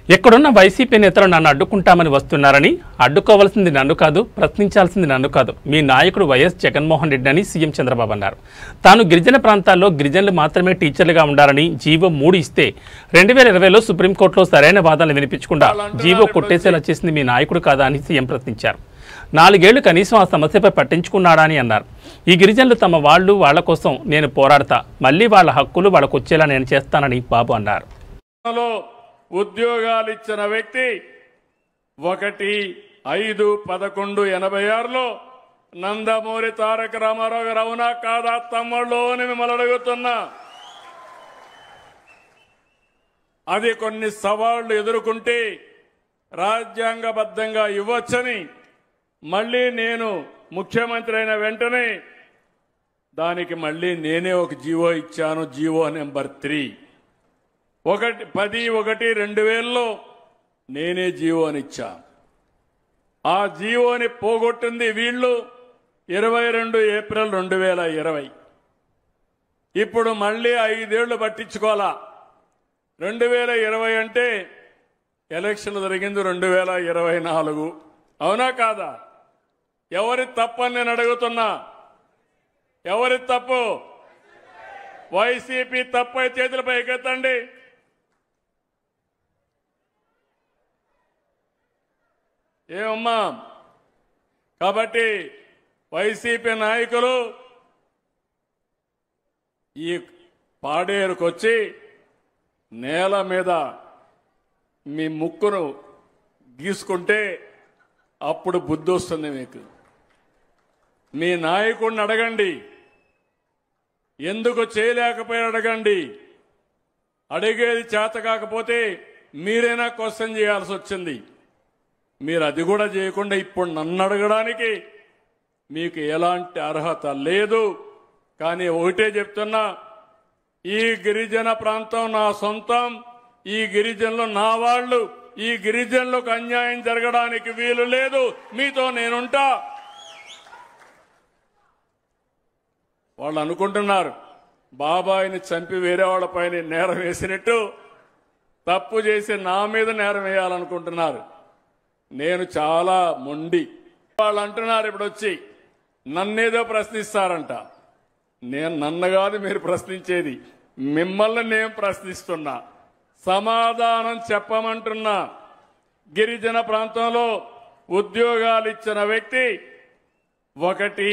ఎక్కడున్న వైసీపీ నేతలు నన్ను అడ్డుకుంటామని వస్తున్నారని, అడ్డుకోవాల్సింది నన్ను కాదు, ప్రశ్నించాల్సింది నన్ను కాదు, మీ నాయకుడు వైఎస్ జగన్మోహన్ రెడ్డి అని సీఎం చంద్రబాబు అన్నారు. తాను గిరిజన ప్రాంతాల్లో గిరిజనులు మాత్రమే టీచర్లుగా ఉండాలని జీవో 3 ఇస్తే 2020లో సుప్రీంకోర్టులో సరైన వాదనలు వినిపించకుండా జీవో కొట్టేసేలా చేసింది మీ నాయకుడు కాదా అని సీఎం ప్రశ్నించారు. 4 ఏళ్లు కనీసం ఆ సమస్యపై పట్టించుకున్నాడా అని అన్నారు. ఈ గిరిజనులు తమ వాళ్ల కోసం నేను పోరాడతా, మళ్లీ వాళ్ళ హక్కులు వాళ్ళకు వచ్చేలా నేను చేస్తానని బాబు అన్నారు. ఉద్యోగాలు ఇచ్చిన వ్యక్తి 1/5/11/86లో నందమూరి తారక రామారావు గారు అవునా కాదా తమ్ముళ్ళు అని మిమ్మల్ని అడుగుతున్నా. అది కొన్ని సవాళ్లు ఎదుర్కొంటే రాజ్యాంగబద్ధంగా ఇవ్వచ్చని మళ్ళీ నేను ముఖ్యమంత్రి అయిన వెంటనే దానికి మళ్ళీ నేనే ఒక జీవో ఇచ్చాను. జీవో నెంబర్ 3 10/1/2000లో నేనే జీవోని ఇచ్చా. ఆ జీవోని పోగొట్టింది వీళ్ళు 22 ఏప్రిల్ 2020. ఇప్పుడు మళ్ళీ 5 ఏళ్లు పట్టించుకోవాలా. 2020 అంటే ఎలక్షన్ జరిగింది 2024. అవునా కాదా? ఎవరి తప్పని నేను అడుగుతున్నా. ఎవరి తప్పు? వైసీపీ తప్పై చేతులపై ఎత్తండి. ఏమమ్మా? కాబట్టి వైసీపీ నాయకులు ఈ పాడేరుకొచ్చి నేల మీద మీ ముక్కును గీసుకుంటే అప్పుడు బుద్ధి వస్తుంది మీకు. మీ నాయకుడిని అడగండి, ఎందుకు చేయలేకపోయి అడగండి. అడిగేది చేత కాకపోతే మీరైనా క్వశ్చన్ చేయాల్సి వచ్చింది. మీరు అది కూడా చేయకుండా ఇప్పుడు నన్ను అడగడానికి మీకు ఎలాంటి అర్హత లేదు. కానీ ఒకటే చెప్తున్నా, ఈ గిరిజన ప్రాంతం నా సొంతం, ఈ గిరిజనులు నా వాళ్ళు, ఈ గిరిజనులకు అన్యాయం జరగడానికి వీలు లేదు. మీతో నేనుంటా. వాళ్ళు అనుకుంటున్నారు బాబాయిని చంపి వేరే వాళ్ళపైన నేరం వేసినట్టు తప్పు చేసి నా మీద నేరం వేయాలనుకుంటున్నారు. నేను చాలా మొండి. వాళ్ళు అంటున్నారు ఇప్పుడు వచ్చి నన్నేదో ప్రశ్నిస్తారంట. నన్ను కాదు మీరు ప్రశ్నించేది, మిమ్మల్ని నేను ప్రశ్నిస్తున్నా. సమాధానం చెప్పమంటున్నా. గిరిజన ప్రాంతంలో ఉద్యోగాలు ఇచ్చిన వ్యక్తి 1